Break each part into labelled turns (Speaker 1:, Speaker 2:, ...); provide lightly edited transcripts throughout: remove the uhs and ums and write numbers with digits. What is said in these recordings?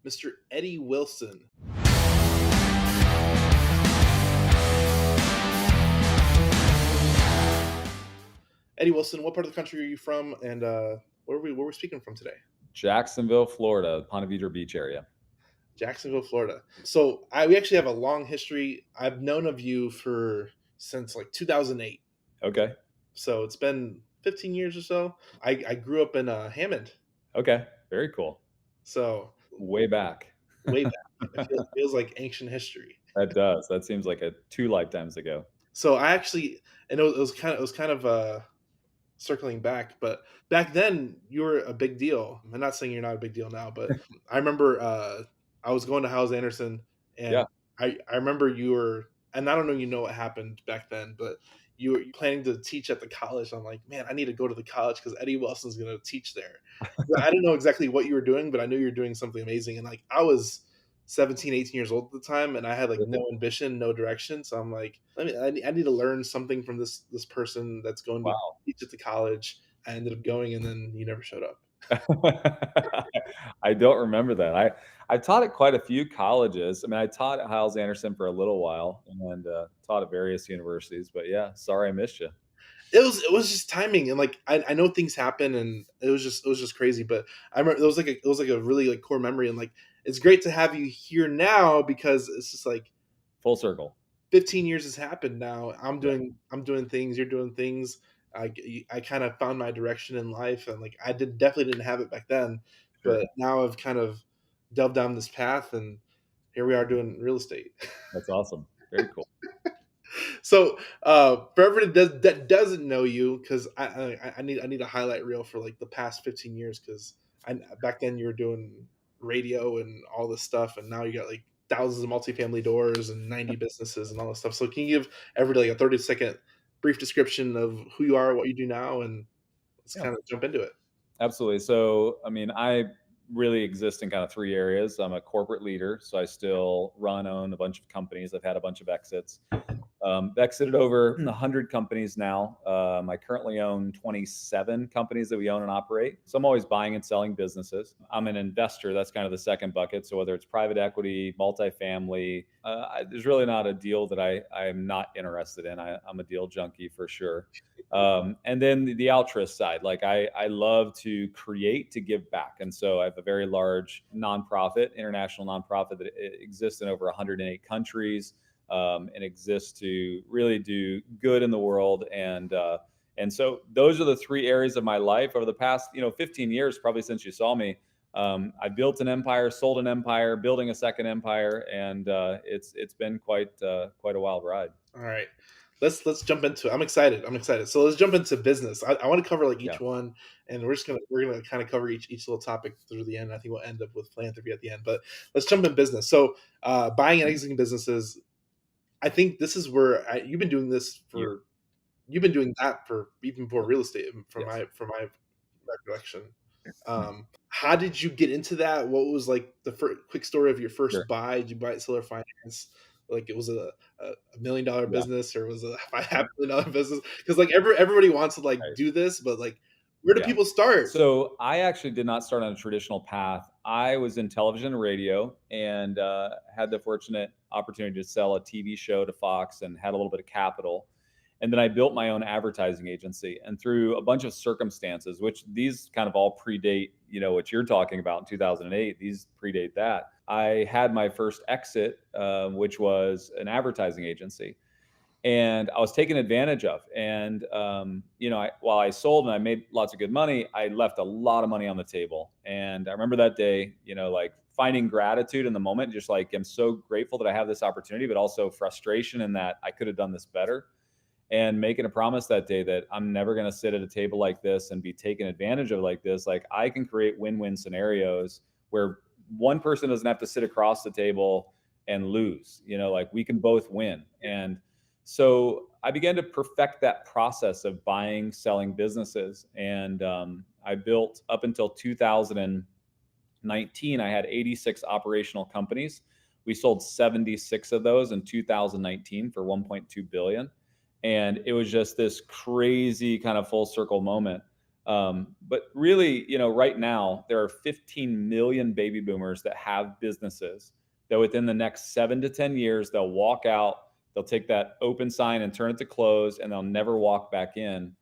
Speaker 1: Mr. Eddie Wilson. Eddie Wilson, what part of the country are you from, and where are we speaking from today?
Speaker 2: Jacksonville, Florida, Ponte Vedra Beach area.
Speaker 1: Jacksonville, Florida. So we actually have a long history. I've known of you for since like 2008.
Speaker 2: Okay.
Speaker 1: So it's been 15 years or so. I grew up in Hammond,
Speaker 2: Okay. Very cool.
Speaker 1: so
Speaker 2: Way back.
Speaker 1: way back. It feels like ancient history.
Speaker 2: That does. That seems like two lifetimes ago.
Speaker 1: So I actually, and it was kind of circling back, but back then you were a big deal. I'm not saying you're not a big deal now, but I remember I was going to House Anderson, and
Speaker 2: Yeah.
Speaker 1: I remember you were, and I don't know, what happened back then, but you were planning to teach at the college. I'm like, man, I need to go to the college because Eddie Wilson's going to teach there. I didn't know exactly what you were doing, but I knew you were doing something amazing. And like I was 17, 18 years old at the time, and I had like no ambition, no direction. So I'm like, I need to learn something from this person that's going to
Speaker 2: Wow.
Speaker 1: teach at the college. I ended up going, and then you never showed up.
Speaker 2: I don't remember that. I taught at quite a few colleges. I mean, I taught at Hiles Anderson for a little while and taught at various universities. But yeah, sorry I missed you.
Speaker 1: It was just timing, and like I know things happen, and it was just crazy. But I remember it was like a really like core memory, and like it's great to have you here now because it's just like
Speaker 2: Full circle.
Speaker 1: 15 years has happened now. I'm
Speaker 2: Yeah.
Speaker 1: doing things, you're doing things. I kind of found my direction in life, and like definitely didn't have it back then,
Speaker 2: Sure.
Speaker 1: but now I've kind of delved down this path, and here we are doing real estate.
Speaker 2: That's awesome. Very cool.
Speaker 1: So for everybody that doesn't know you, because I need a highlight reel for like the past 15 years, because back then you were doing radio and all this stuff, and now you got like thousands of multifamily doors and 90 businesses and all this stuff. So can you give everybody like a 30-second brief description of who you are, what you do now, and let's
Speaker 2: Yeah.
Speaker 1: kind of jump into it.
Speaker 2: Absolutely. So, I mean, I really exist in kind of three areas. I'm a corporate leader, so I still own a bunch of companies. I've had a bunch of exits. Exited over 100 companies now. I currently own 27 companies that we own and operate. So I'm always buying and selling businesses. I'm an investor. That's kind of the second bucket. So whether it's private equity, multifamily, there's really not a deal that I'm not interested in. I'm a deal junkie for sure. And then the altruist side, like I love to create to give back. And so I have a very large nonprofit, international nonprofit that exists in over 108 countries and exists to really do good in the world. And so those are the three areas of my life over the past 15 years, probably since you saw me. I built an empire, sold an empire, building a second empire, and it's been quite a wild ride.
Speaker 1: All right. Let's jump into it. I'm excited. I'm excited. So let's jump into business. I want to cover like
Speaker 2: Yeah,
Speaker 1: each one, and we're gonna kind of cover each little topic through the end. I think we'll end up with philanthropy at the end. But let's jump in business. So buying and exiting businesses. I think this is where you've been doing this
Speaker 2: year.
Speaker 1: for. You've been doing that for even before real estate, from
Speaker 2: Yes.
Speaker 1: my recollection. How did you get into that? What was like the quick story of your first
Speaker 2: Sure.
Speaker 1: buy? Did you buy it seller finance? Like it was a $1 million
Speaker 2: Yeah.
Speaker 1: business, or was it a $500,000 business? Because like everybody wants to like
Speaker 2: Right.
Speaker 1: do this, but like where do
Speaker 2: Yeah.
Speaker 1: people start?
Speaker 2: So I actually did not start on a traditional path. I was in television and radio and had the fortunate opportunity to sell a TV show to Fox and had a little bit of capital. And then I built my own advertising agency. And through a bunch of circumstances, which these kind of all predate, what you're talking about in 2008, these predate that. I had my first exit, which was an advertising agency and I was taken advantage of. And while I sold and I made lots of good money, I left a lot of money on the table. And I remember that day, like finding gratitude in the moment, just like I'm so grateful that I have this opportunity, but also frustration in that I could have done this better. And making a promise that day that I'm never going to sit at a table like this and be taken advantage of like this. Like I can create win-win scenarios where one person doesn't have to sit across the table and lose. Like we can both win. And so I began to perfect that process of buying, selling businesses. And I built up until 2019, I had 86 operational companies. We sold 76 of those in 2019 for 1.2 billion. And it was just this crazy kind of full circle moment. But really, right now there are 15 million baby boomers that have businesses that within the next 7 to 10 years they'll walk out, they'll take that open sign and turn it to close, and they'll never walk back in.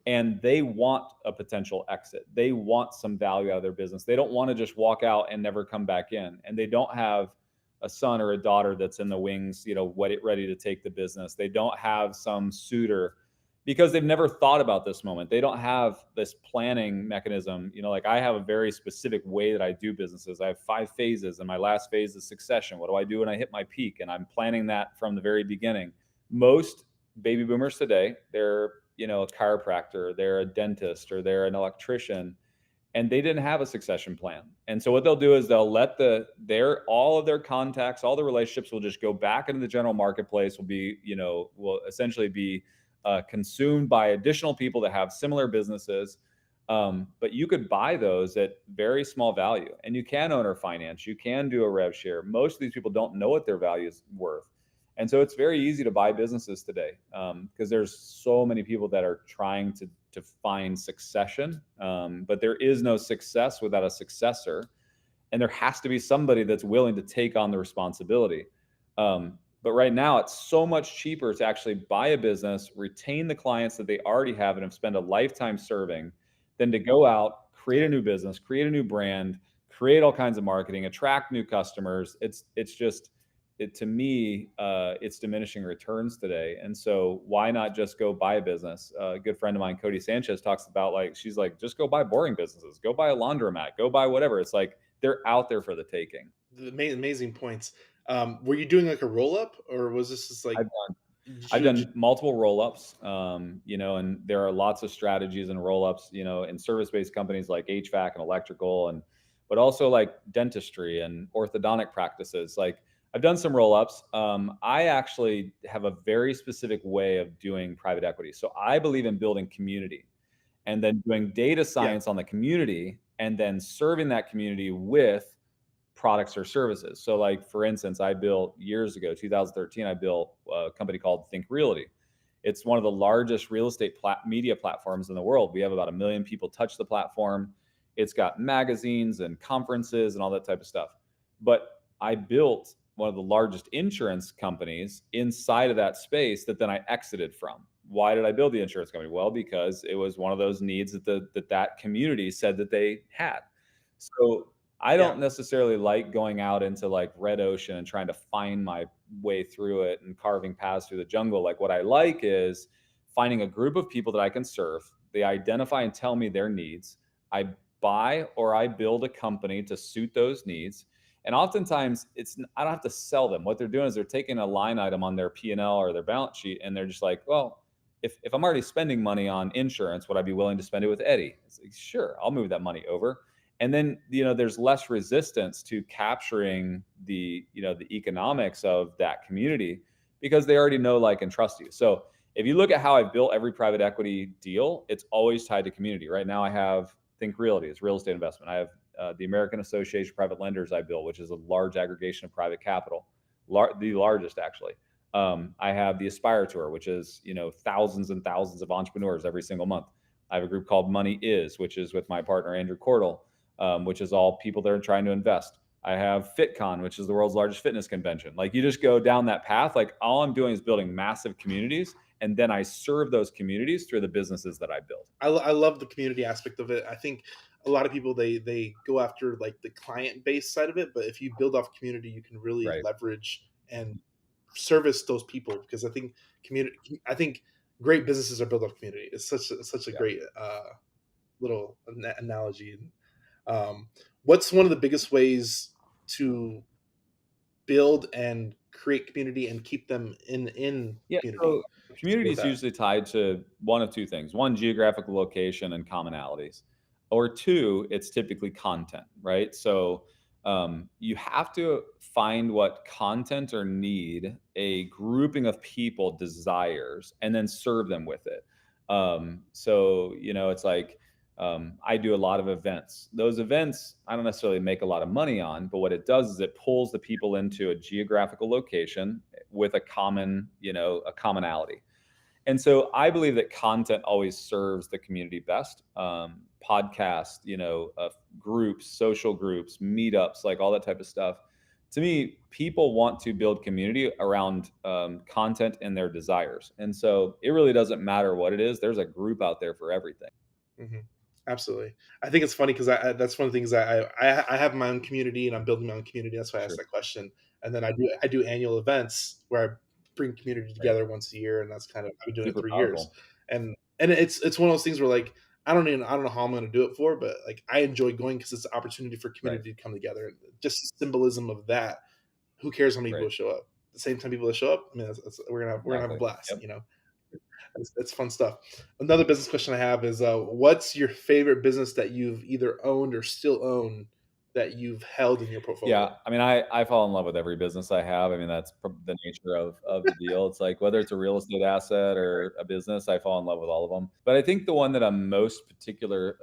Speaker 2: And they want a potential exit. They want some value out of their business. They don't want to just walk out and never come back in. And they don't have a son or a daughter that's in the wings, ready to take the business. They don't have some suitor because they've never thought about this moment. They don't have this planning mechanism. Like I have a very specific way that I do businesses. I have 5 phases, and my last phase is succession. What do I do when I hit my peak? And I'm planning that from the very beginning. Most baby boomers today, they're, a chiropractor, they're a dentist, or they're an electrician, and they didn't have a succession plan. And so what they'll do is they'll let all of their contacts, all the relationships will just go back into the general marketplace, will essentially be consumed by additional people that have similar businesses. But you could buy those at very small value, and you can own or finance, you can do a rev share. Most of these people don't know what their value is worth. And so it's very easy to buy businesses today, because there's so many people that are trying to find succession. But there is no success without a successor. And there has to be somebody that's willing to take on the responsibility. But right now, it's so much cheaper to actually buy a business, retain the clients that they already have and have spent a lifetime serving, than to go out, create a new business, create a new brand, create all kinds of marketing, attract new customers. To me, it's diminishing returns today. And so why not just go buy a business? A good friend of mine, Cody Sanchez, talks about, she's like, just go buy boring businesses, go buy a laundromat, go buy whatever. It's like they're out there for the taking.
Speaker 1: Amazing points. Were you doing like a roll up, or was this just like
Speaker 2: I've done
Speaker 1: did
Speaker 2: I've
Speaker 1: you?
Speaker 2: done multiple roll-ups, and there are lots of strategies and roll-ups, in service-based companies like HVAC and electrical, but also like dentistry and orthodontic practices. Like I've done some roll-ups. I actually have a very specific way of doing private equity. So I believe in building community and then doing data
Speaker 1: Yeah,
Speaker 2: science on the community and then serving that community with products or services. So like for instance, I built years ago, 2013, I built a company called Think Realty. It's one of the largest real estate media platforms in the world. We have about 1 million people touch the platform. It's got magazines and conferences and all that type of stuff. But I built one of the largest insurance companies inside of that space that then I exited from. Why did I build the insurance company? Well, because it was one of those needs that community said that they had. So I
Speaker 1: yeah.
Speaker 2: don't necessarily like going out into like red ocean and trying to find my way through it and carving paths through the jungle. Like what I like is finding a group of people that I can serve. They identify and tell me their needs. I buy or I build a company to suit those needs. And oftentimes I don't have to sell them. What they're doing is they're taking a line item on their P&L or their balance sheet, and they're just like, well, if I'm already spending money on insurance, would I be willing to spend it with Eddie? It's like, sure, I'll move that money over. And then, there's less resistance to capturing the economics of that community because they already know, like, and trust you. So if you look at how I've built every private equity deal, it's always tied to community. Right now I have Think Realty, it's real estate investment. I have the American Association of Private Lenders I built, which is a large aggregation of private capital, the largest actually. I have the Aspire Tour, which is, thousands and thousands of entrepreneurs every single month. I have a group called Money Is, which is with my partner, Andrew Cordell, which is all people that are trying to invest. I have FitCon, which is the world's largest fitness convention. Like you just go down that path. Like all I'm doing is building massive communities, and then I serve those communities through the businesses that I build.
Speaker 1: I love the community aspect of it. I think a lot of people they go after like the client based side of it, but if you build off community, you can really
Speaker 2: Right.
Speaker 1: leverage and service those people, because I think great businesses are built off community. It's such a
Speaker 2: Yeah.
Speaker 1: great little analogy. What's one of the biggest ways to build and create community and keep them in
Speaker 2: Yeah,
Speaker 1: community
Speaker 2: so community
Speaker 1: with
Speaker 2: is
Speaker 1: that?
Speaker 2: usually tied to one of two things. One, geographical location and commonalities. Or two, it's typically content, right? So you have to find what content or need a grouping of people desires and then serve them with it. It's like I do a lot of events. Those events, I don't necessarily make a lot of money on, but what it does is it pulls the people into a geographical location with a commonality. And so I believe that content always serves the community best. podcast, groups, social groups, meetups, like all that type of stuff. To me, people want to build community around content and their desires. And so it really doesn't matter what it is. There's a group out there for everything.
Speaker 1: Mhm. Absolutely. I think it's funny because that's one of the things that I have my own community and I'm building my own community. That's why I asked
Speaker 2: Sure.
Speaker 1: that question. And then I do annual events where I bring community
Speaker 2: Right.
Speaker 1: together once a year, and that's kind of I've been doing it
Speaker 2: Super
Speaker 1: 3 years.
Speaker 2: powerful.
Speaker 1: And it's one of those things where like I don't know how I'm going to do it for, but like I enjoy going because it's an opportunity for
Speaker 2: Right.
Speaker 1: community to come together. And just the symbolism of that. Who cares how many
Speaker 2: Right.
Speaker 1: people show up? The same time people that show up, I mean, we're gonna have a
Speaker 2: Exactly.
Speaker 1: blast.
Speaker 2: Yep.
Speaker 1: That's fun stuff. Another business question I have is, what's your favorite business that you've either owned or still own that you've held in your
Speaker 2: Yeah,
Speaker 1: portfolio?
Speaker 2: I mean, I fall in love with every business I have. I mean, that's the nature of the deal. It's like whether it's a real estate asset or a business, I fall in love with all of them. But I think the one that I'm most particular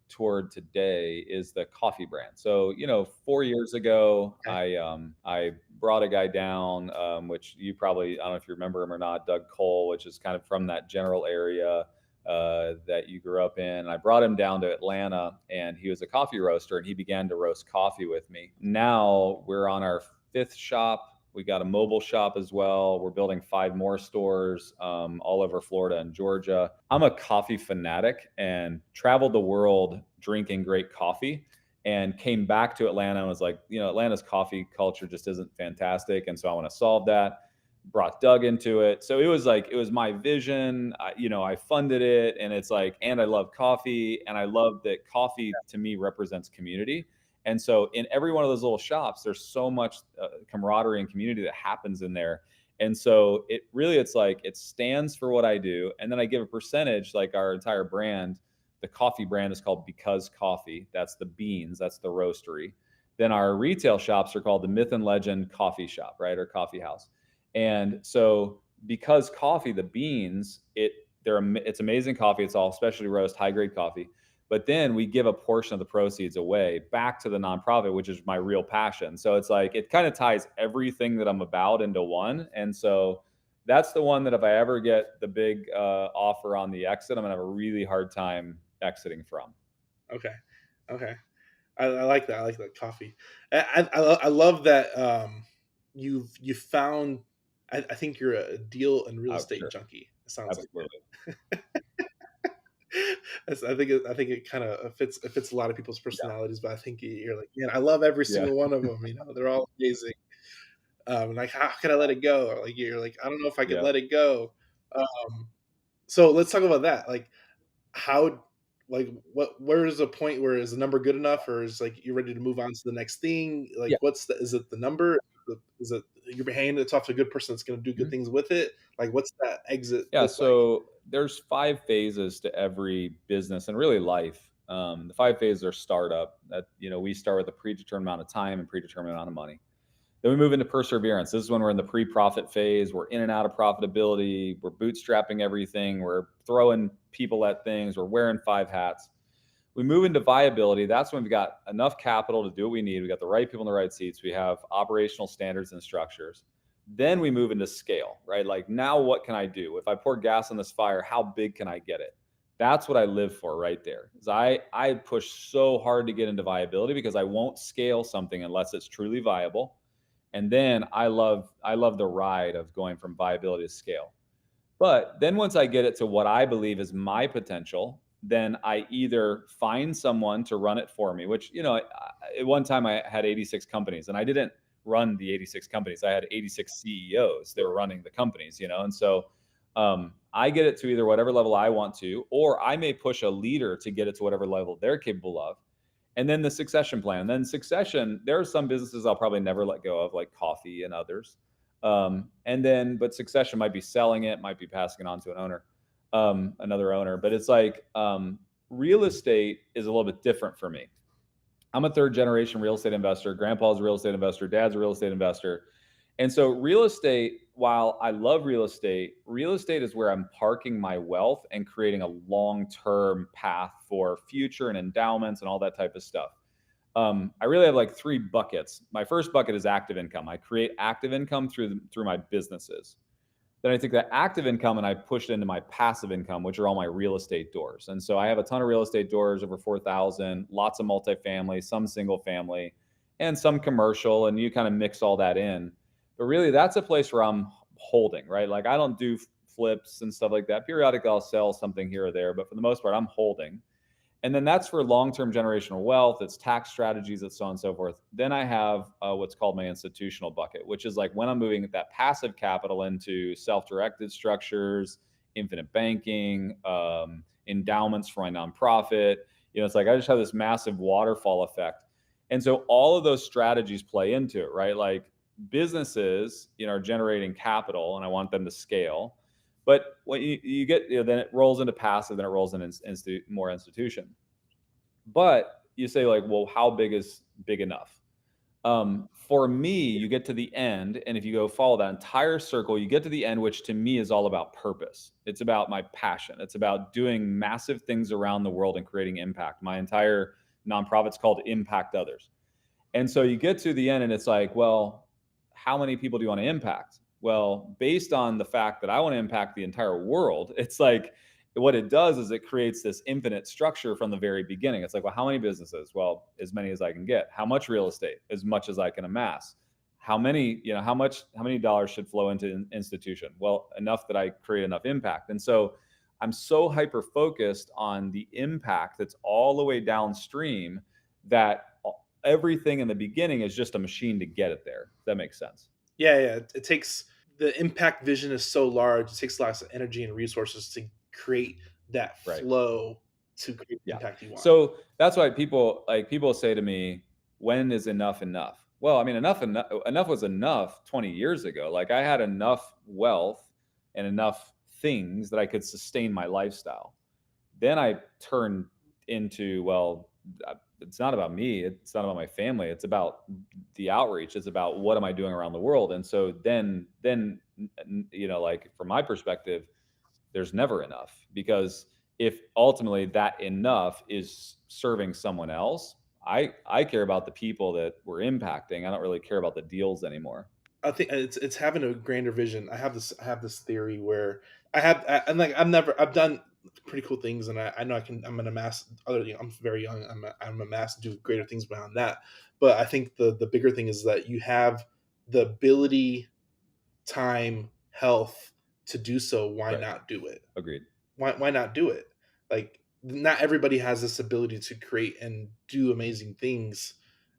Speaker 2: toward today is the coffee brand. So, 4 years ago,
Speaker 1: Okay,
Speaker 2: I brought a guy down, which you probably, I don't know if you remember him or not, Doug Cole, which is kind of from that general area that you grew up in. I brought him down to Atlanta, and he was a coffee roaster, and he began to roast coffee with me. Now we're on our fifth shop. We got a mobile shop as well. We're building 5 more stores all over Florida and Georgia. I'm a coffee fanatic and traveled the world drinking great coffee and came back to Atlanta and was like, Atlanta's coffee culture just isn't fantastic. And so I want to solve that. Brought Doug into it. So it was my vision. I funded it, and it's like, and I love coffee, and I love that coffee to me represents community. And so in every one of those little shops, there's so much camaraderie and community that happens in there. And so it's like it stands for what I do, and then I give a percentage, like our entire brand. The coffee brand is called Because Coffee. That's the beans. That's the roastery. Then our retail shops are called the Myth and Legend Coffee Shop, right, or Coffee House. And so because coffee, the beans, it's amazing coffee. It's all specialty roast, high grade coffee. But then we give a portion of the proceeds away back to the nonprofit, which is my real passion. So it's like it kind of ties everything that I'm about into one. And so that's the one that if I ever get the big offer on the exit, I'm gonna have a really hard time exiting from.
Speaker 1: okay, okay. I like that. I like that coffee. I love that. You found. I think you're a deal and real
Speaker 2: Oh,
Speaker 1: estate
Speaker 2: sure,
Speaker 1: junkie. It sounds like
Speaker 2: absolutely,
Speaker 1: it. I think it kind of fits a lot of people's
Speaker 2: yeah,
Speaker 1: personalities, but I think you're like, man, I love every
Speaker 2: yeah,
Speaker 1: single one of them. They're all amazing. Like, how can I let it go? Or like, you're like, I don't know if I could
Speaker 2: yeah,
Speaker 1: let it go. Um, so let's talk about that. Like, how, like, where is the point where is the number good enough, or is like you're ready to move on to the next thing? Like,
Speaker 2: yeah.
Speaker 1: is it the number? Is it you're handing it off to a good person that's going to do good
Speaker 2: Mhm.
Speaker 1: things with it? Like, what's that exit
Speaker 2: Yeah,
Speaker 1: look like?
Speaker 2: so there's 5 phases to every business and really life. The 5 phases are startup. That we start with a predetermined amount of time and predetermined amount of money. Then we move into perseverance. This is when we're in the pre-profit phase. We're in and out of profitability. We're bootstrapping everything. We're throwing people at things. We're wearing 5 hats. We move into viability. That's when we've got enough capital to do what we need. We got the right people in the right seats. We have operational standards and structures. Then we move into scale, right? Like now, what can I do? If I pour gas on this fire, how big can I get it? That's what I live for right there. Is I push so hard to get into viability because I won't scale something unless it's truly viable. And then I love the ride of going from viability to scale. But then once I get it to what I believe is my potential, then I either find someone to run it for me, which, at one time I had 86 companies and I didn't run the 86 companies. I had 86 CEOs that were running the companies, and so I get it to either whatever level I want to, or I may push a leader to get it to whatever level they're capable of. And then the succession plan. Then succession, there are some businesses I'll probably never let go of, like coffee and others. But succession might be selling it, might be passing it on to an owner, another owner. But it's like real estate is a little bit different for me. I'm a third generation real estate investor. Grandpa's a real estate investor. Dad's a real estate investor. And so, real estate, while I love real estate is where I'm parking my wealth and creating a long term path for future and endowments and all that type of stuff. I really have like 3 buckets. My first bucket is active income. I create active income through my businesses. Then I took that active income and I pushed into my passive income, which are all my real estate doors. And so I have a ton of real estate doors, over 4,000, lots of multifamily, some single family, and some commercial. And you kind of mix all that in. But really, that's a place where I'm holding, right? Like I don't do flips and stuff like that. Periodically, I'll sell something here or there, but for the most part, I'm holding. And then that's for long-term generational wealth. It's tax strategies, it's so on and so forth. Then I have what's called my institutional bucket, which is like when I'm moving that passive capital into self-directed structures, infinite banking, endowments for my nonprofit. It's like I just have this massive waterfall effect. And so all of those strategies play into it, right? Like businesses, are generating capital and I want them to scale. But when you get, then it rolls into passive, then it rolls into more institution. But you say like, well, how big is big enough? For me, you get to the end, and if you go follow that entire circle, you get to the end, which to me is all about purpose. It's about my passion. It's about doing massive things around the world and creating impact. My entire nonprofit's called Impact Others. And so you get to the end and it's like, well, how many people do you want to impact? Well, based on the fact that I want to impact the entire world, it's like what it does is it creates this infinite structure from the very beginning. It's like, well, how many businesses? Well, as many as I can get. How much real estate? As much as I can amass. How many, how many dollars should flow into an institution? Well, enough that I create enough impact. And so I'm so hyper focused on the impact that's all the way downstream that everything in the beginning is just a machine to get it there. If that makes sense.
Speaker 1: Yeah, yeah. It takes the impact vision is so large. It takes lots of energy and resources to create that
Speaker 2: Right.
Speaker 1: flow to create the
Speaker 2: Yeah.
Speaker 1: impact you want.
Speaker 2: So that's why people say to me, when is enough enough? Well, I mean, enough was enough 20 years ago. Like I had enough wealth and enough things that I could sustain my lifestyle. Then I turned into, well, it's not about me. It's not about my family. It's about the outreach. It's about what am I doing around the world. And so then, like from my perspective, there's never enough because if ultimately that enough is serving someone else, I care about the people that we're impacting. I don't really care about the deals anymore.
Speaker 1: I think it's having a grander vision. I have this theory where and like I've done pretty cool things, and I know I'm gonna amass other. I'm very young. I'm amass to do greater things beyond that. But I think the bigger thing is that you have the ability, time, health to do so. Why
Speaker 2: Right.
Speaker 1: not do it?
Speaker 2: Agreed.
Speaker 1: Why not do it? Like not everybody has this ability to create and do amazing things,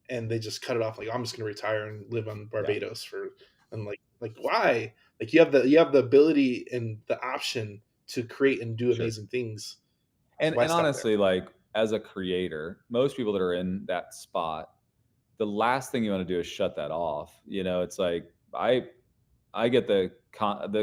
Speaker 1: and they just cut it off. Like I'm just gonna retire and live on
Speaker 2: Yeah.
Speaker 1: Barbados for and like why? Like you have the ability and the option to create and do
Speaker 2: Sure.
Speaker 1: amazing things. So
Speaker 2: And
Speaker 1: why
Speaker 2: and
Speaker 1: stop there?
Speaker 2: honestly, like as a creator, most people that are in that spot, the last thing you want to do is shut that off. It's like I get the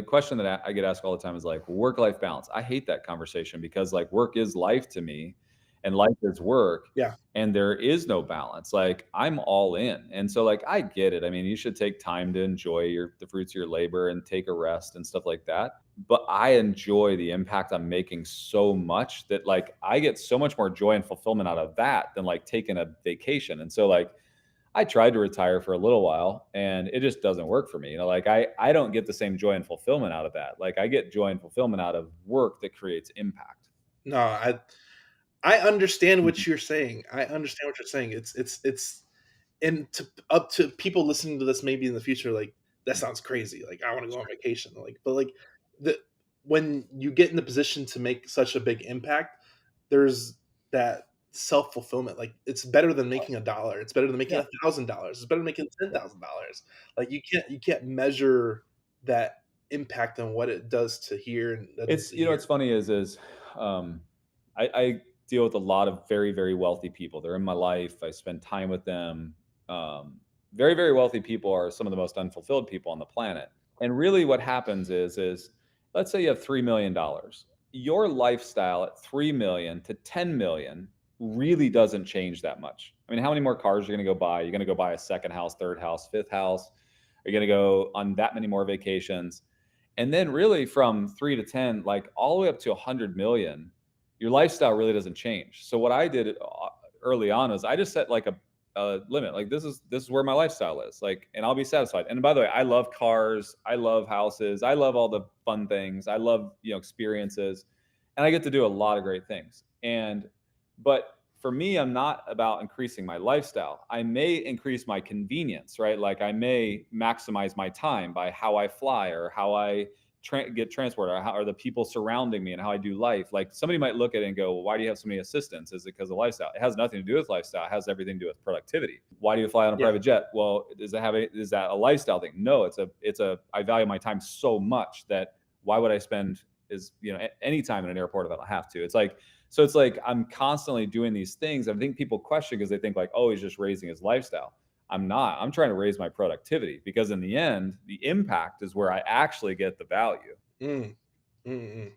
Speaker 2: question that I get asked all the time is like work life balance. I hate that conversation because like work is life to me, and life is work,
Speaker 1: Yeah.
Speaker 2: and there is no balance. Like I'm all in, and so like I get it. I mean, you should take time to enjoy the fruits of your labor and take a rest and stuff like that. But I enjoy the impact I'm making so much that like I get so much more joy and fulfillment out of that than like taking a vacation. And so like I tried to retire for a little while and it just doesn't work for me. Like I don't get the same joy and fulfillment out of that. Like I get joy and fulfillment out of work that creates impact.
Speaker 1: No, I understand
Speaker 2: Mhm.
Speaker 1: what you're saying. I understand what you're saying. It's and up to people listening to this maybe in the future, like that sounds crazy. Like I want to go on
Speaker 2: Sure.
Speaker 1: vacation. Like, but like the when you get in the position to make such a big impact, there's that self fulfillment. Like it's better than making $1. It's better than making
Speaker 2: Yeah.
Speaker 1: $1,000. It's better than making ten
Speaker 2: Yeah.
Speaker 1: thousand dollars. Like you can't measure that impact and what it does to here and that does
Speaker 2: It's
Speaker 1: to
Speaker 2: what's
Speaker 1: here.
Speaker 2: funny is um, I deal with a lot of very very wealthy people. They're in my life. I spend time with them. Very very wealthy people are some of the most unfulfilled people on the planet. And really, what happens is let's say you have $3 million. Your lifestyle at 3 million to 10 million really doesn't change that much. I mean, how many more cars are you going to go buy? You're going to go buy a second house, third house, fifth house. Are you going to go on that many more vacations? And then really from 3 to 10, like all the way up to 100 million, your lifestyle really doesn't change. So what I did early on was I just set like limit. Like this is where my lifestyle is. Like, and I'll be satisfied. And by the way, I love cars. I love houses. I love all the fun things. I love experiences, and I get to do a lot of great things. But for me, I'm not about increasing my lifestyle. I may increase my convenience, right? Like I may maximize my time by how I fly or how I get transport or how are the people surrounding me and how I do life. Like somebody might look at it and go, well, why do you have so many assistants? Is it because of lifestyle? It has nothing to do with lifestyle. It has everything to do with productivity. Why do you fly on a
Speaker 1: Yeah.
Speaker 2: private jet? Well, is that a lifestyle thing? No, I value my time so much that why would I spend any time in an airport if I don't have to? It's like I'm constantly doing these things. I think people question because they think like, oh, he's just raising his lifestyle. I'm not. I'm trying to raise my productivity because in the end, the impact is where I actually get the value.
Speaker 1: Mm, mm, mm.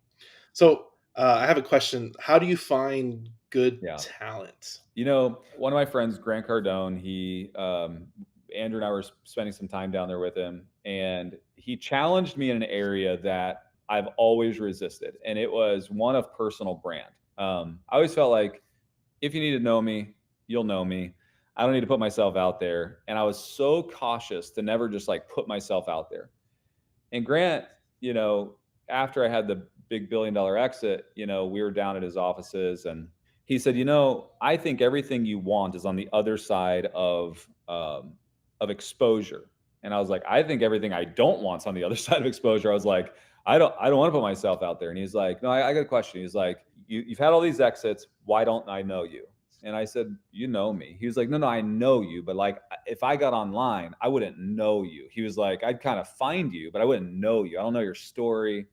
Speaker 1: So, I have a question. How do you find good
Speaker 2: Yeah.
Speaker 1: talent?
Speaker 2: One of my friends, Grant Cardone, Andrew and I were spending some time down there with him, and he challenged me in an area that I've always resisted, and it was one of personal brand. I always felt like if you need to know me, you'll know me. I don't need to put myself out there. And I was so cautious to never just like put myself out there. And Grant, you know, after I had the big $1 billion exit, we were down at his offices and he said, I think everything you want is on the other side of exposure. And I was like, I think everything I don't want is on the other side of exposure. I was like, I don't want to put myself out there. And he's like, no, I got a question. He's like, you've had all these exits. Why don't I know you? And I said, you know me. He was like, no, I know you. But like, if I got online, I wouldn't know you. He was like, I'd kind of find you, but I wouldn't know you. I don't know your story.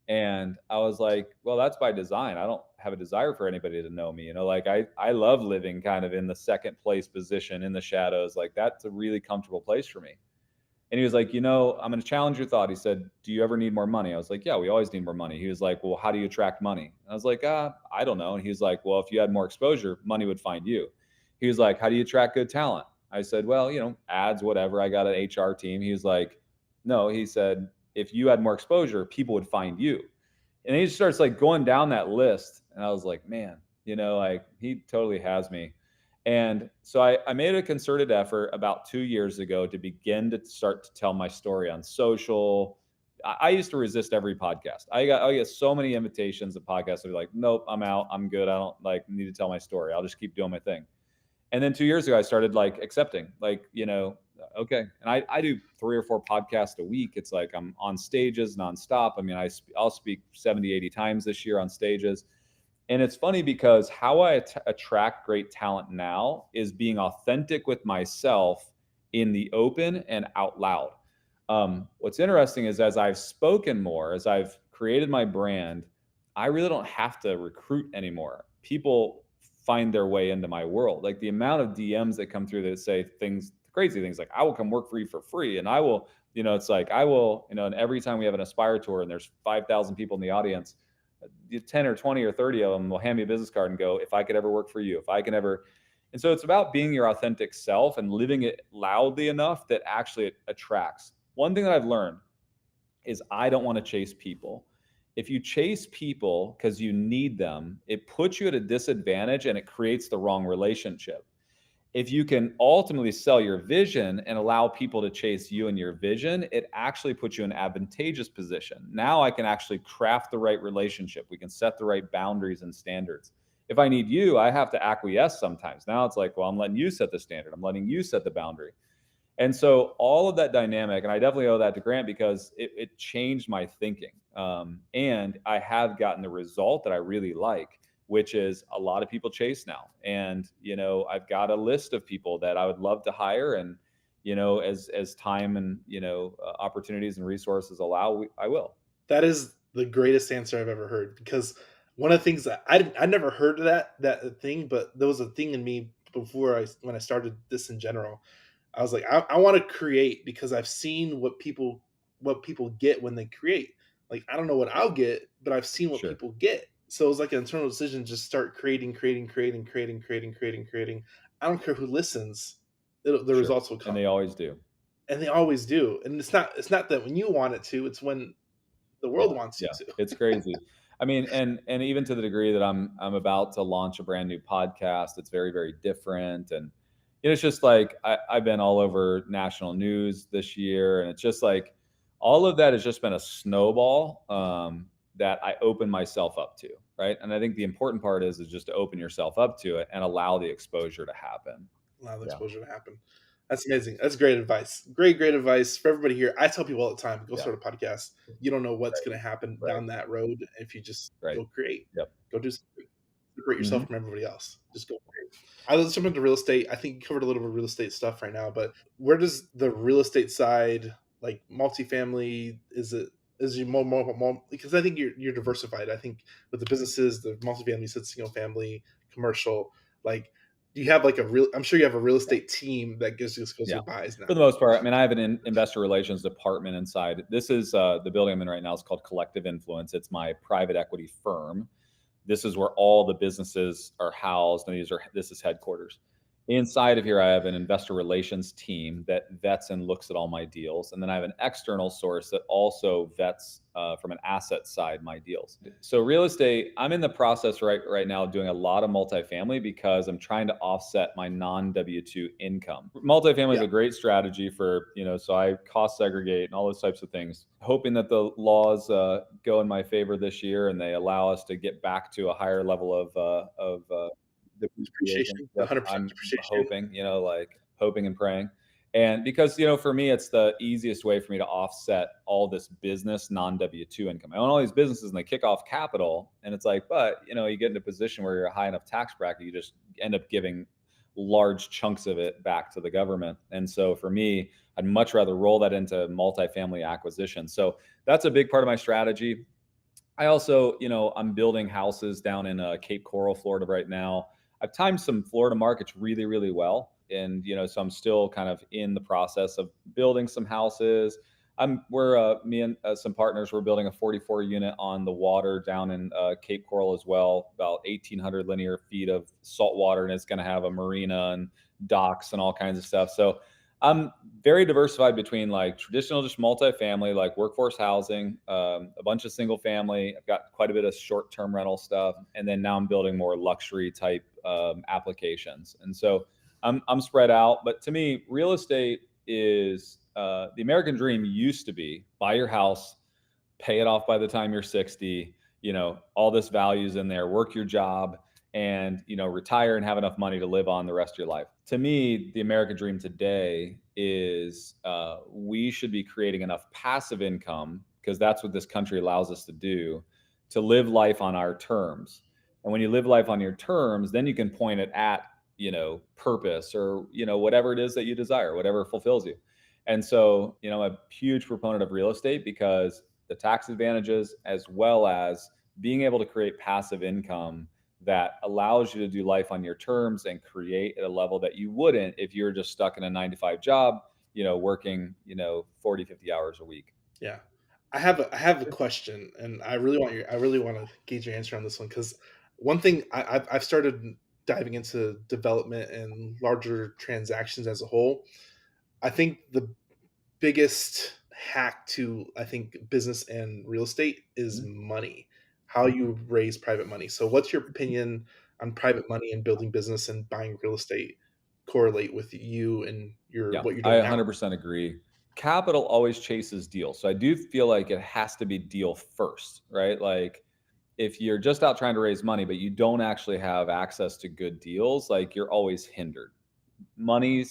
Speaker 2: And I was like, well, that's by design. I don't have a desire for anybody to know me. Like I love living kind of in the second place position in the shadows. Like that's a really comfortable place for me. And he was like, I'm going to challenge your thought. He said, do you ever need more money? I was like, yeah, we always need more money. He was like, well, how do you attract money? And I was like, I don't know. And he was like, well, if you had more exposure, money would find you. He was like, how do you attract good talent? I said, well, ads, whatever. I got an HR team. He was like, no, he said, if you had more exposure, people would find you. And he just starts like going down that list. And I was like, man, like he totally has me. And so I made a concerted effort about 2 years ago to begin to start to tell my story on social. I used to resist every podcast. I get so many invitations of podcasts to be like, nope, I'm out. I'm good. I don't like need to tell my story. I'll just keep doing my thing. And then 2 years ago, I started like accepting, like, okay. And I do 3 or 4 podcasts a week. It's like I'm on stages nonstop. I mean, I'll speak 70, 80 times this year on stages. And it's funny because how I attract great talent now is being authentic with myself in the open and out loud. What's interesting is as I've spoken more, as I've created my brand, I really don't have to recruit anymore. People find their way into my world. Like the amount of DMs that come through that say crazy things like, I will come work for you for free. And I will, it's like, I will, and every time we have an Aspire tour and there's 5,000 people in the audience, 10 or 20 or 30 of them will hand me a business card and go, if I could ever work for you, if I can ever. And so it's about being your authentic self and living it loudly enough that actually it attracts. One thing that I've learned is I don't want to chase people. If you chase people because you need them, it puts you at a disadvantage and it creates the wrong relationship. If you can ultimately sell your vision and allow people to chase you and your vision, it actually puts you in an advantageous position. Now I can actually craft the right relationship. We can set the right boundaries and standards. If I need you, I have to acquiesce sometimes. Now it's like, well, I'm letting you set the standard. I'm letting you set the boundary. And so all of that dynamic, and I definitely owe that to Grant because it changed my thinking. And I have gotten the result that I really like, which is a lot of people chase now. And, I've got a list of people that I would love to hire. And, as time and, opportunities and resources allow, I will.
Speaker 1: That is the greatest answer I've ever heard because one of the things that I never heard of that thing, but there was a thing in me before when I started this in general. I was like, I want to create because I've seen what people get when they create. Like I don't know what I'll get, but I've seen what
Speaker 2: Sure.
Speaker 1: people get. So it was like an internal decision, just start creating, creating, creating, creating, creating, creating, creating. I don't care who listens, the
Speaker 2: Sure.
Speaker 1: results will
Speaker 2: And
Speaker 1: come,
Speaker 2: they always do.
Speaker 1: and they always do. And it's not that when you want it to, it's when the world
Speaker 2: Yeah,
Speaker 1: wants you
Speaker 2: yeah,
Speaker 1: to.
Speaker 2: it's crazy. I mean, and even to the degree that I'm about to launch a brand new podcast, it's very, very different. And it's just like I've been all over national news this year, and it's just like all of that has just been a snowball that I open myself up to, right? And I think the important part is just to open yourself up to it and allow the exposure to happen.
Speaker 1: Allow the
Speaker 2: Yeah,
Speaker 1: exposure to happen. That's amazing. That's great advice. Great, great advice for everybody here. I tell people all the time, go
Speaker 2: yeah,
Speaker 1: start a podcast. You don't know what's
Speaker 2: right,
Speaker 1: going to happen
Speaker 2: right,
Speaker 1: down that road if you just
Speaker 2: right.
Speaker 1: go create.
Speaker 2: Yep.
Speaker 1: Go do something. Separate yourself
Speaker 2: Hmm.
Speaker 1: from everybody else. Just go create. Let's jump into real estate. I think you covered a little bit of real estate stuff right now, but where does the real estate side, like multifamily, is you more because I think you're diversified. I think with the businesses, the multifamily, you said single family, commercial, like do you have like a real? I'm sure you have a real
Speaker 2: Yeah.
Speaker 1: estate team that just goes
Speaker 2: Yeah.
Speaker 1: and buys now.
Speaker 2: For the most part, I mean, I have an investor relations department inside. This is the building I'm in right now is called Collective Influence. It's my private equity firm. This is where all the businesses are housed, and this is headquarters. Inside of here, I have an investor relations team that vets and looks at all my deals, and then I have an external source that also vets from an asset side my deals. So real estate, I'm in the process right now of doing a lot of multifamily because I'm trying to offset my non W-2 income. Multifamily is
Speaker 1: Yeah,
Speaker 2: a great strategy for so I cost segregate and all those types of things, hoping that the laws go in my favor this year and they allow us to get back to a higher level of depreciation.
Speaker 1: depreciation,
Speaker 2: Yep,
Speaker 1: 100%
Speaker 2: I'm
Speaker 1: depreciation.
Speaker 2: hoping, like hoping and praying. And because, for me, it's the easiest way for me to offset all this business non W-2 income. I own all these businesses and they kick off capital. And it's like, but, you get in a position where you're a high enough tax bracket, you just end up giving large chunks of it back to the government. And so for me, I'd much rather roll that into multifamily acquisition. So that's a big part of my strategy. I also, I'm building houses down in Cape Coral, Florida right now. I've timed some Florida markets really, really well. And, so I'm still kind of in the process of building some houses. Me and some partners, we're building a 44 unit on the water down in Cape Coral as well, about 1,800 linear feet of salt water. And it's going to have a marina and docks and all kinds of stuff. So I'm very diversified between like traditional, just multifamily, like workforce housing, a bunch of single family. I've got quite a bit of short term rental stuff, and then now I'm building more luxury type applications. And so I'm spread out. But to me, real estate is the American dream used to be buy your house, pay it off by the time you're 60. All this values in there, work your job, and retire and have enough money to live on the rest of your life. To me, the American dream today is we should be creating enough passive income, because that's what this country allows us to do, to live life on our terms. And when you live life on your terms, then you can point it at purpose, or whatever it is that you desire, whatever fulfills you. And so I'm a huge proponent of real estate because the tax advantages, as well as being able to create passive income that allows you to do life on your terms and create at a level that you wouldn't if you're just stuck in a 9 to 5 job, working, 40, 50 hours a week.
Speaker 1: Yeah. I have a question, and I really want to gauge your answer on this one because one thing I've started diving into development and larger transactions as a whole. I think the biggest hack to I think business and real estate is
Speaker 2: Mhm.
Speaker 1: money, how you raise private money. So what's your opinion on private money and building business and buying real estate correlate with you and your
Speaker 2: Yeah,
Speaker 1: what you're
Speaker 2: I
Speaker 1: doing now?
Speaker 2: 100% agree. Capital always chases deals. So I do feel like it has to be deal first, right? Like if you're just out trying to raise money, but you don't actually have access to good deals, like you're always hindered. Money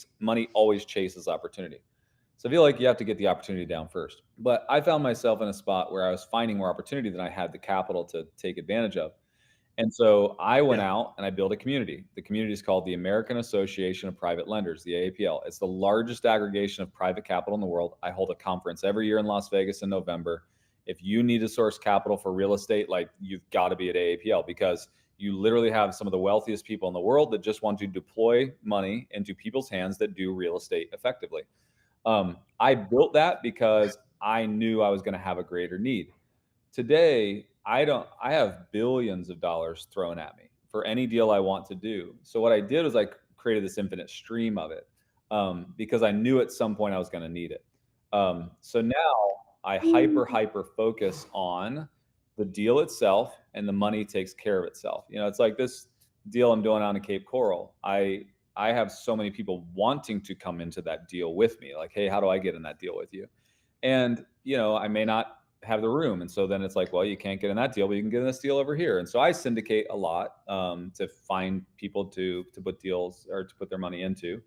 Speaker 2: always chases opportunity. So I feel like you have to get the opportunity down first. But I found myself in a spot where I was finding more opportunity than I had the capital to take advantage of. And so I went
Speaker 1: Yeah.
Speaker 2: out and I built a community. The community is called the American Association of Private Lenders, the AAPL. It's the largest aggregation of private capital in the world. I hold a conference every year in Las Vegas in November. If you need to source capital for real estate, like you've got to be at AAPL, because you literally have some of the wealthiest people in the world that just want to deploy money into people's hands that do real estate effectively. I built that because I knew I was going to have a greater need. Today, I have billions of dollars thrown at me for any deal I want to do. So what I did was I created this infinite stream of it, because I knew at some point I was going to need it. So now I hyper focus on the deal itself, and the money takes care of itself. It's like this deal I'm doing on a Cape Coral. I have so many people wanting to come into that deal with me. Like, hey, how do I get in that deal with you? And, I may not have the room. And so then it's like, well, you can't get in that deal, but you can get in this deal over here. And so I syndicate a lot to find people to put deals or to put their money into.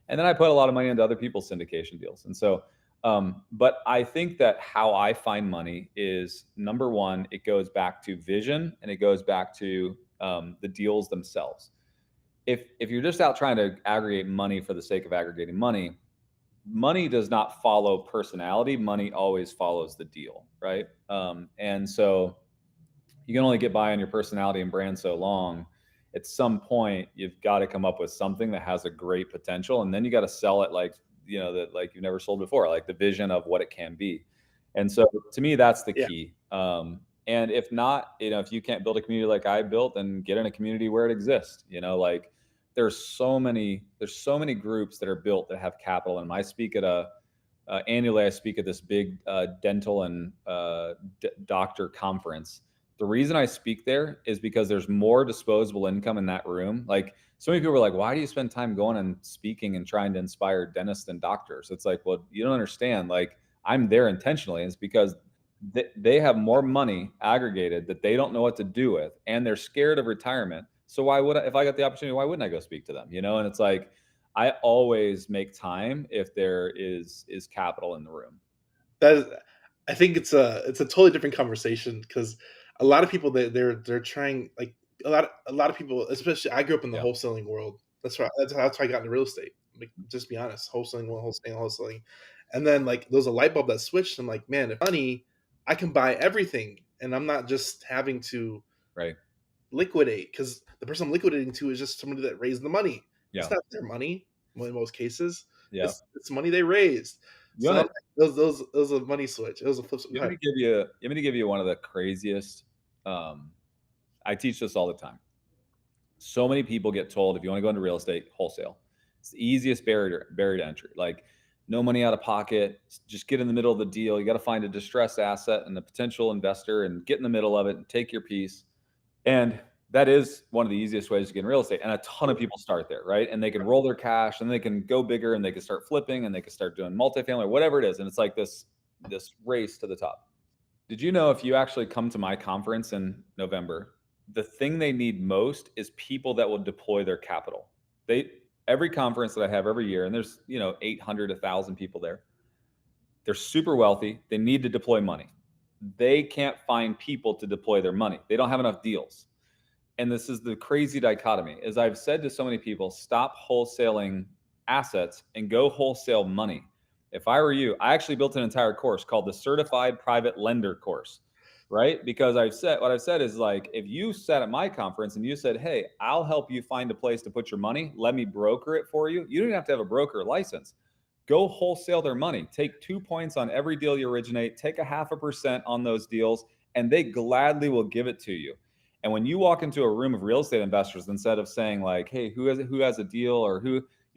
Speaker 2: And then I put a lot of money into other people's syndication deals. And so, but I think that how I find money is number one, it goes back to vision and it goes back to the deals themselves. If you're just out trying to aggregate money for the sake of aggregating money, money does not follow personality. Money always follows the deal, right? And so you can only get by on your personality and brand so long. At some point, you've got to come up with something that has a great potential, and then you got to sell it like that like you've never sold before, like the vision of what it can be. And so, to me, that's the
Speaker 1: Yeah.
Speaker 2: key. And if not, if you can't build a community like I built, then get in a community where it exists. Like there's so many groups that are built that have capital. And I speak at annually, I speak at this big dental and doctor conference. The reason I speak there is because there's more disposable income in that room. Like so many people are like, why do you spend time going and speaking and trying to inspire dentists and doctors? It's like, well, you don't understand. Like I'm there intentionally. And it's because they have more money aggregated that they don't know what to do with, and they're scared of retirement. So why would I, if I got the opportunity, why wouldn't I go speak to them? And it's like, I always make time if there is capital in the room.
Speaker 1: That is, I think it's a totally different conversation because a lot of people they're trying like a lot of people, especially I grew up in the
Speaker 2: Yeah.
Speaker 1: wholesaling world. That's how I got into real estate. Like, just be honest, wholesaling, and then like there was a light bulb that switched. I'm like, man, if money, I can buy everything, and I'm not just having to
Speaker 2: Right.
Speaker 1: liquidate because the person I'm liquidating to is just somebody that raised the money. It's
Speaker 2: Yeah.
Speaker 1: not their money. In most cases,
Speaker 2: Yeah.
Speaker 1: it's money they raised.
Speaker 2: You
Speaker 1: So
Speaker 2: want to
Speaker 1: it was a money switch. It was a flip. Go
Speaker 2: you want
Speaker 1: ahead.
Speaker 2: me to give you you want me to give you one of the craziest um I teach this all the time. So many people get told if you want to go into real estate, wholesale. It's the easiest barrier to entry. Like no money out of pocket, just get in the middle of the deal. You got to find a distressed asset and a potential investor and get in the middle of it and take your piece. And that is one of the easiest ways to get in real estate. And a ton of people start there, right? And they can roll their cash and they can go bigger and they can start flipping and they can start doing multifamily or whatever it is. And it's like this race to the top. Did you know if you actually come to my conference in November, the thing they need most is people that will deploy their capital. They Every conference that I have every year, and there's 800, 1,000 people there. They're super wealthy. They need to deploy money. They can't find people to deploy their money. They don't have enough deals. And this is the crazy dichotomy. As I've said to so many people, stop wholesaling assets and go wholesale money. If I were you, I actually built an entire course called the Certified Private Lender course, right? Because what I've said is like, if you sat at my conference and you said, hey, I'll help you find a place to put your money, let me broker it for you. You don't even have to have a broker license. Go wholesale their money. Take 2 points on every deal you originate, take a 0.5% on those deals, and they gladly will give it to you. And when you walk into a room of real estate investors, instead of saying like, "Hey, who has a deal?" or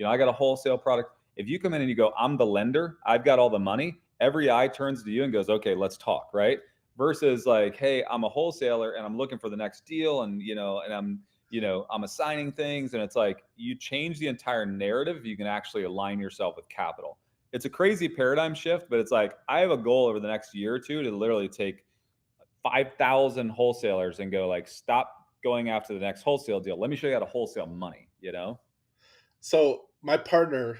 Speaker 2: I got a wholesale product. If you come in and you go, "I'm the lender. I've got all the money." Every eye turns to you and goes, "Okay, let's talk." Right? Versus like, "Hey, I'm a wholesaler and I'm looking for the next deal, and I'm assigning things." And it's like you change the entire narrative if you can actually align yourself with capital. It's a crazy paradigm shift, but it's like I have a goal over the next year or two to literally take 5,000 wholesalers and go like, stop going after the next wholesale deal. Let me show you how to wholesale money.
Speaker 1: So my partner,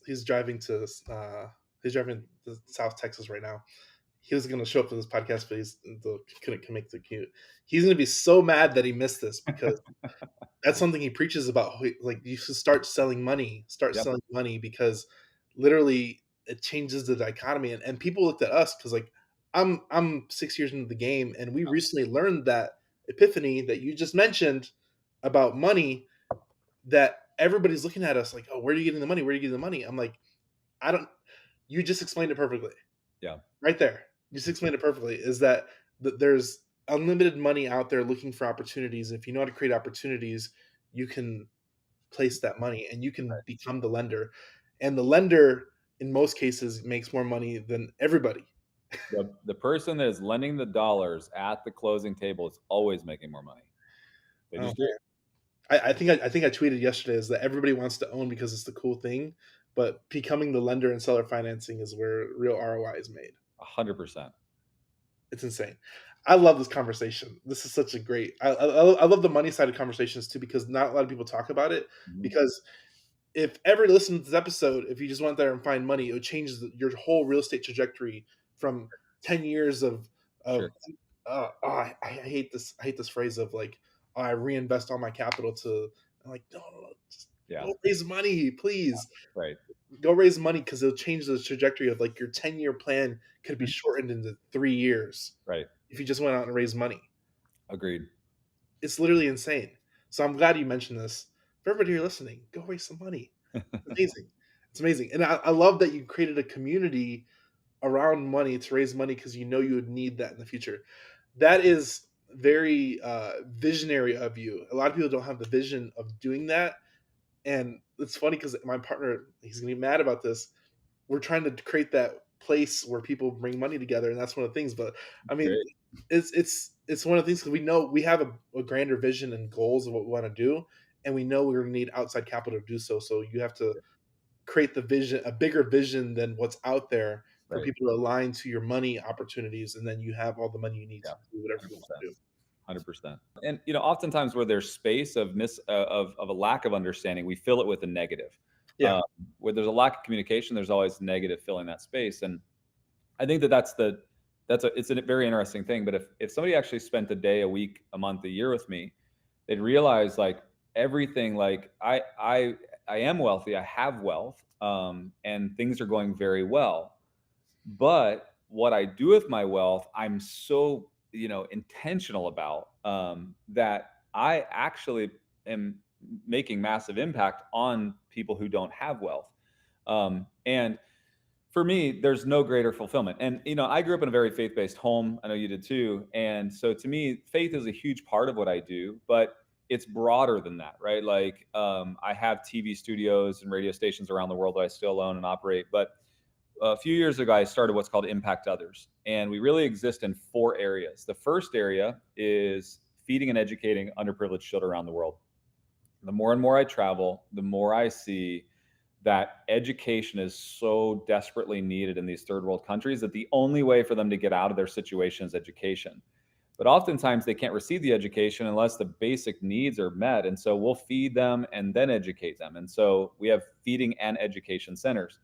Speaker 1: he's driving to South Texas right now. He was going to show up for this podcast, but he couldn't make the commute. He's going to be so mad that he missed this because that's something he preaches about. Like you should start
Speaker 2: Yep.
Speaker 1: selling money because literally it changes the dichotomy. And people looked at us because like I'm 6 years into the game, and we recently learned that epiphany that you just mentioned about money, that everybody's looking at us like, oh, where are you getting the money? Where are you getting the money? I'm like, I don't. You just explained it perfectly,
Speaker 2: Yeah.
Speaker 1: right there. You just explained it perfectly. Is that there's unlimited money out there looking for opportunities. If you know how to create opportunities, you can place that money and you can become the lender. And the lender, in most cases, makes more money than everybody.
Speaker 2: The person that is lending the dollars at the closing table is always making more money. They
Speaker 1: Oh
Speaker 2: just do.
Speaker 1: I think I tweeted yesterday is that everybody wants to own because it's the cool thing, but becoming the lender and seller financing is where real ROI is made.
Speaker 2: 100%.
Speaker 1: It's insane. I love this conversation. This is such a great. I love the money side of conversations too because not a lot of people talk about it.
Speaker 2: Mhm.
Speaker 1: Because if ever listen to this episode, if you just went there and find money, it would change your whole real estate trajectory from 10 years
Speaker 2: Sure.
Speaker 1: of I hate this. I hate this phrase of like, "Oh, I reinvest all my capital to. I'm like, no, no, no, just
Speaker 2: Yeah.
Speaker 1: go raise money, please.
Speaker 2: Right.
Speaker 1: Go raise money because it'll change the trajectory of like your 10-year plan could be
Speaker 2: Mhm.
Speaker 1: shortened into 3 years
Speaker 2: Right.
Speaker 1: if you just went out and raised money.
Speaker 2: Agreed.
Speaker 1: It's literally insane. So I'm glad you mentioned this. For everybody here listening, go raise some money. It's amazing. It's amazing. And I love that you created a community around money to raise money because you know you would need that in the future. That is very visionary of you. A lot of people don't have the vision of doing that. And it's funny because my partner, he's gonna be mad about this. We're trying to create that place where people bring money together, and that's one of the things. But I mean,
Speaker 2: Great.
Speaker 1: it's one of the things because we know we have a grander vision and goals of what we want to do, and we know we're gonna need outside capital to do so. So you have to create the vision, a bigger vision than what's out there for
Speaker 2: Right.
Speaker 1: people to align to your money opportunities, and then you have all the money you need to
Speaker 2: Yeah.
Speaker 1: do whatever you want
Speaker 2: 100%.
Speaker 1: to do.
Speaker 2: 100%. And oftentimes where there's space of of a lack of understanding, we fill it with a negative.
Speaker 1: Yeah,
Speaker 2: Um, where there's a lack of communication, there's always negative filling that space. And I think that it's a very interesting thing. But if somebody actually spent a day, a week, a month, a year with me, they'd realize like everything. Like I am wealthy. I have wealth, and things are going very well. But what I do with my wealth, I'm so intentional about, that I actually am making massive impact on people who don't have wealth. And for me, there's no greater fulfillment. And I grew up in a very faith-based home. I know you did too. And so to me, faith is a huge part of what I do, but it's broader than that, right? Like, I have TV studios and radio stations around the world that I still own and operate. But a few years ago, I started what's called Impact Others. And we really exist in four areas. The first area is feeding and educating underprivileged children around the world. The more and more I travel, the more I see that education is so desperately needed in these third world countries that the only way for them to get out of their situation is education. But oftentimes they can't receive the education unless the basic needs are met. And so we'll feed them and then educate them. And so we have feeding and education centers.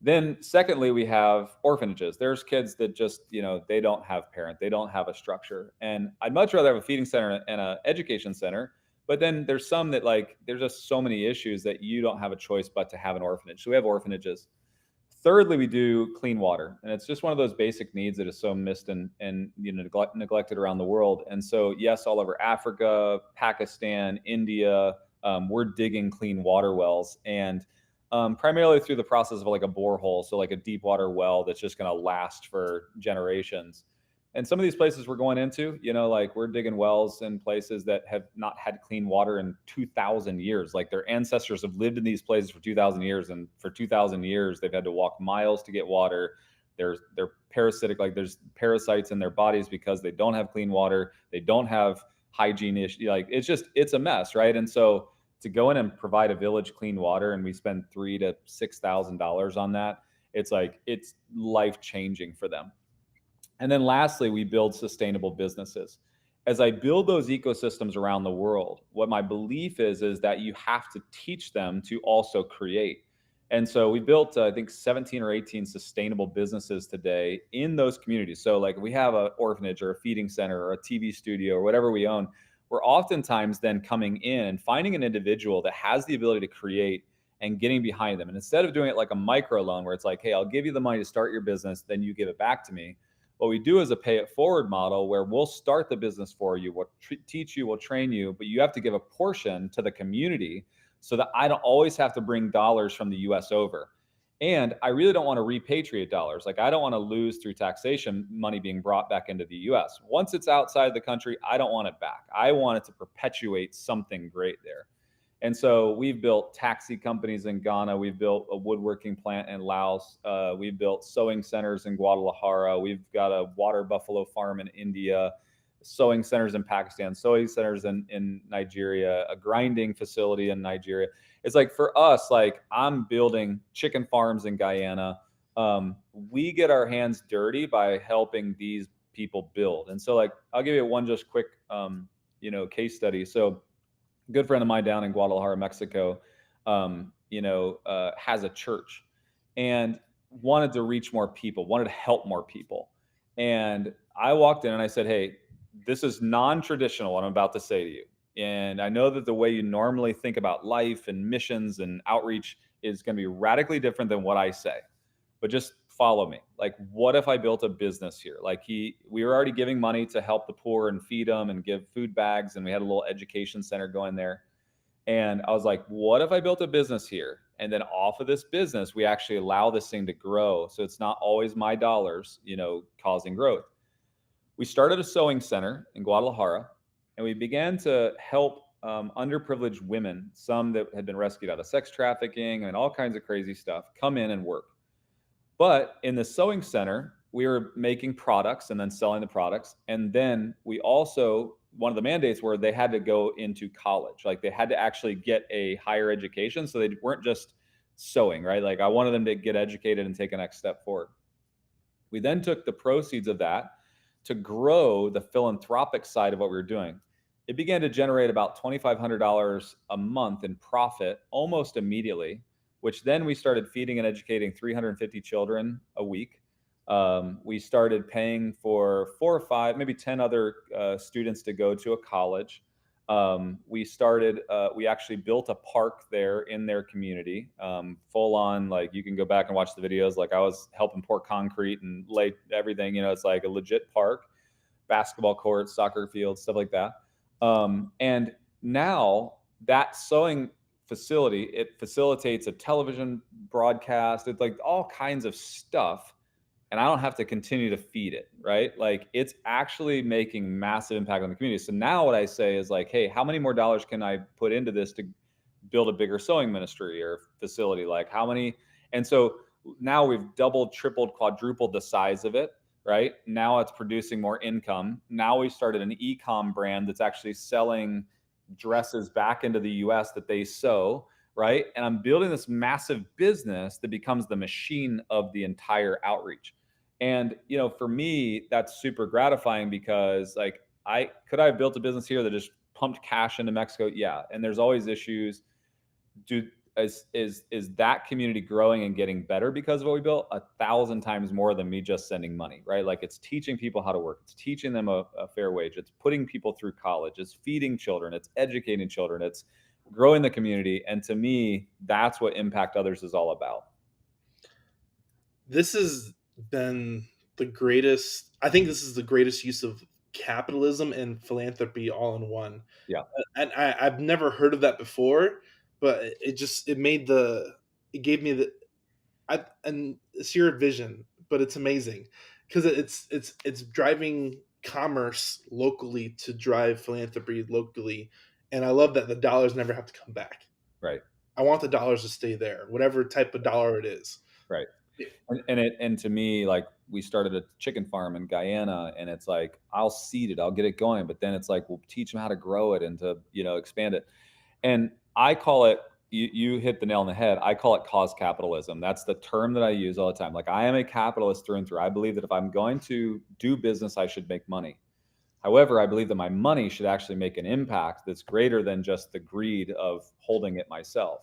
Speaker 2: Then, secondly, we have orphanages. There's kids that just, they don't have parent, they don't have a structure, and I'd much rather have a feeding center and a education center. But then there's some that like there's just so many issues that you don't have a choice but to have an orphanage. So we have orphanages. Thirdly, we do clean water, and it's just one of those basic needs that is so missed and neglected around the world. And so, yes, all over Africa, Pakistan, India, we're digging clean water wells, and primarily through the process of like a borehole, so like a deep water well that's just going to last for generations. And some of these places we're going into, like we're digging wells in places that have not had clean water in 2,000 years. Like their ancestors have lived in these places for 2,000 years. And for 2,000 years, they've had to walk miles to get water. They're parasitic, like there's parasites in their bodies because they don't have clean water. They don't have hygiene issues. Like it's a mess, right? And so to go in and provide a village clean water, and we spend $3,000 to $6,000 on that, it's like it's life changing for them. And then lastly, we build sustainable businesses. As I build those ecosystems around the world, what my belief is that you have to teach them to also create. And so we built, I think, 17 or 18 sustainable businesses today in those communities. So, like, if we have an orphanage or a feeding center or a TV studio or whatever we own, we're oftentimes then coming in and finding an individual that has the ability to create and getting behind them. And instead of doing it like a micro loan where it's like, hey, I'll give you the money to start your business, then you give it back to me. What we do is a pay it forward model where we'll start the business for you, we'll teach you, we'll train you, but you have to give a portion to the community so that I don't always have to bring dollars from the US over. And I really don't want to repatriate dollars. Like I don't want to lose through taxation money being brought back into the US. Once it's outside the country, I don't want it back. I want it to perpetuate something great there. And so we've built taxi companies in Ghana. We've built a woodworking plant in Laos. We've built sewing centers in Guadalajara. We've got a water buffalo farm in India. sewing centers in Pakistan, sewing centers in Nigeria, a grinding facility in Nigeria. It's like for us, like I'm building chicken farms in Guyana. We get our hands dirty by helping these people build. And so like I'll give you one just quick case study. So a good friend of mine down in Guadalajara, Mexico, has a church and wanted to reach more people, wanted to help more people. And I walked in and I said, "Hey, this is non-traditional what I'm about to say to you. And I know that the way you normally think about life and missions and outreach is going to be radically different than what I say. But just follow me. Like, what if I built a business here? Like we were already giving money to help the poor and feed them and give food bags, and we had a little education center going there. And I was like, what if I built a business here? And then off of this business, we actually allow this thing to grow. So it's not always my dollars, causing growth. We started a sewing center in Guadalajara, and we began to help underprivileged women, some that had been rescued out of sex trafficking and all kinds of crazy stuff, come in and work. But in the sewing center, we were making products and then selling the products. And then we also, one of the mandates were they had to go into college. Like they had to actually get a higher education. So they weren't just sewing, right? Like I wanted them to get educated and take a next step forward. We then took the proceeds of that to grow the philanthropic side of what we were doing. It began to generate about $2,500 a month in profit almost immediately, which then we started feeding and educating 350 children a week. We started paying for 4 or 5, maybe 10 other students to go to a college. We actually built a park there in their community, full on, like you can go back and watch the videos. Like I was helping pour concrete and lay everything, it's like a legit park, basketball courts, soccer fields, stuff like that. And now that sewing facility, it facilitates a television broadcast. It's like all kinds of stuff, and I don't have to continue to feed it, right? Like it's actually making massive impact on the community. So now what I say is like, hey, how many more dollars can I put into this to build a bigger sewing ministry or facility? Like how many? And so now we've doubled, tripled, quadrupled the size of it, right? Now it's producing more income. Now we started an e-com brand that's actually selling dresses back into the US that they sew, right? And I'm building this massive business that becomes the machine of the entire outreach. And for me, that's super gratifying because like I have built a business here that just pumped cash into Mexico? Yeah. And there's always issues. Do is that community growing and getting better because of what we built? 1,000 times more than me just sending money, right? Like it's teaching people how to work, it's teaching them a fair wage, it's putting people through college, it's feeding children, it's educating children, it's growing the community. And to me, that's what Impact Others is all about.
Speaker 1: This has been the greatest. I think this is the greatest use of capitalism and philanthropy all in one.
Speaker 2: Yeah.
Speaker 1: And I've never heard of that before, but it gave me the and it's your vision, but it's amazing because it's driving commerce locally to drive philanthropy locally, and I love that the dollars never have to come back.
Speaker 2: Right.
Speaker 1: I want the dollars to stay there, whatever type of dollar it is.
Speaker 2: Right. And to me, like we started a chicken farm in Guyana, and it's like I'll seed it, I'll get it going, but then it's like we'll teach them how to grow it and to expand it. And I call it, you hit the nail on the head. I call it cause capitalism. That's the term that I use all the time. Like I am a capitalist through and through. I believe that if I'm going to do business, I should make money. However, I believe that my money should actually make an impact that's greater than just the greed of holding it myself.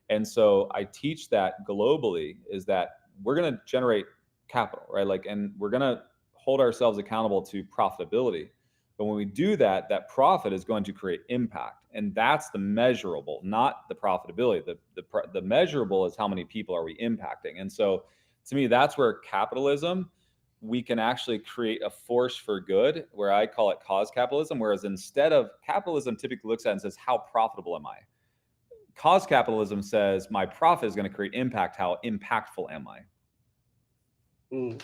Speaker 2: And so I teach that globally is that we're going to generate capital, right? Like, and we're going to hold ourselves accountable to profitability. But when we do that, that profit is going to create impact. And that's the measurable, not the profitability. The measurable is how many people are we impacting. And so to me, that's where capitalism, we can actually create a force for good, where I call it cause capitalism. Whereas instead of capitalism typically looks at it and says, how profitable am I? Cause capitalism says my profit is going to create impact. How impactful am I?
Speaker 1: Ooh.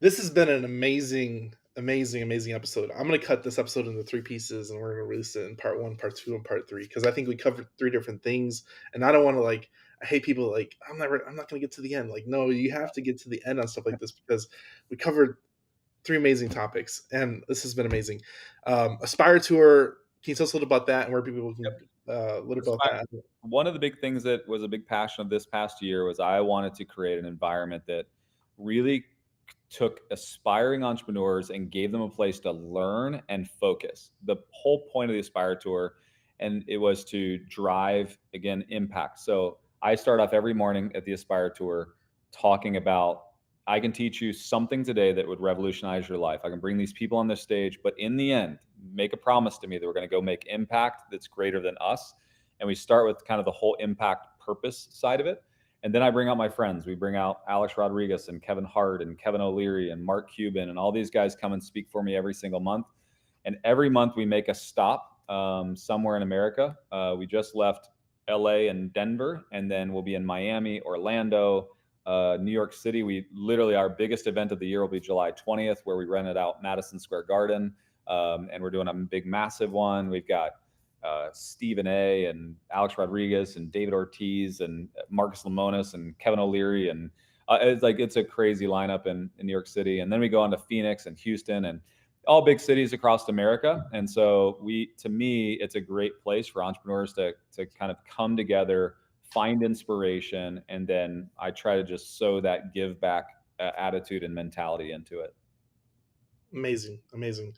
Speaker 1: This has been an amazing, amazing, amazing episode. I'm going to cut this episode into 3 pieces, and we're going to release it in part 1, part 2, and part 3 because I think we covered 3 different things, and I don't want to like. I hate people like I'm not going to get to the end. Like, no, you have to get to the end on stuff like this because we covered 3 amazing topics, and this has been amazing. Aspire Tour, can you tell us a little about that and where people can, a little about
Speaker 2: Yep.
Speaker 1: that?
Speaker 2: One of the big things that was a big passion of this past year was I wanted to create an environment that really took aspiring entrepreneurs and gave them a place to learn and focus. The whole point of the Aspire Tour, and it was to drive again impact. So I start off every morning at the Aspire Tour talking about I can teach you something today that would revolutionize your life. I can bring these people on this stage, but in the end, make a promise to me that we're going to go make impact that's greater than us. And we start with kind of the whole impact purpose side of it. And then I bring out my friends. We bring out Alex Rodriguez and Kevin Hart and Kevin O'Leary and Mark Cuban, and all these guys come and speak for me every single month. And every month we make a stop somewhere in America. We just left LA and Denver, and then we'll be in Miami, Orlando, New York City. We literally, our biggest event of the year will be July 20th, where we rented out Madison Square Garden. And we're doing a big, massive one. We've got Stephen A. and Alex Rodriguez and David Ortiz and Marcus Lemonis and Kevin O'Leary. And it's a crazy lineup in New York City. And then we go on to Phoenix and Houston and all big cities across America. And so to me, it's a great place for entrepreneurs to kind of come together, find inspiration, and then I try to just sow that give back attitude and mentality into it.
Speaker 1: Amazing, amazing.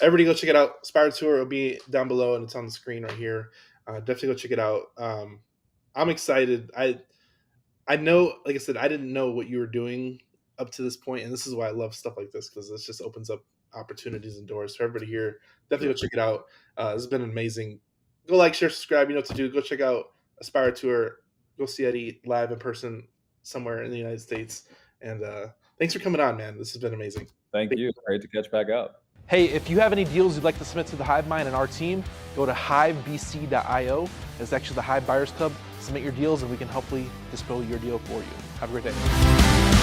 Speaker 1: Everybody go check it out. Aspire Tour will be down below and it's on the screen right here. Definitely go check it out. I'm excited. I know, like I said, I didn't know what you were doing up to this point, and this is why I love stuff like this, because this just opens up opportunities and doors for everybody here. Definitely go check it out. This has been amazing. Go like, share, subscribe. You know what to do. Go check out Aspire Tour. Go see Eddie live in person somewhere in the United States. And thanks for coming on, man. This has been amazing.
Speaker 2: Thank you. Great to catch back up.
Speaker 3: Hey, if you have any deals you'd like to submit to the Hive Mind and our team, go to hivebc.io. It's actually the Hive Buyers Club. Submit your deals and we can hopefully dispose your deal for you. Have a great day.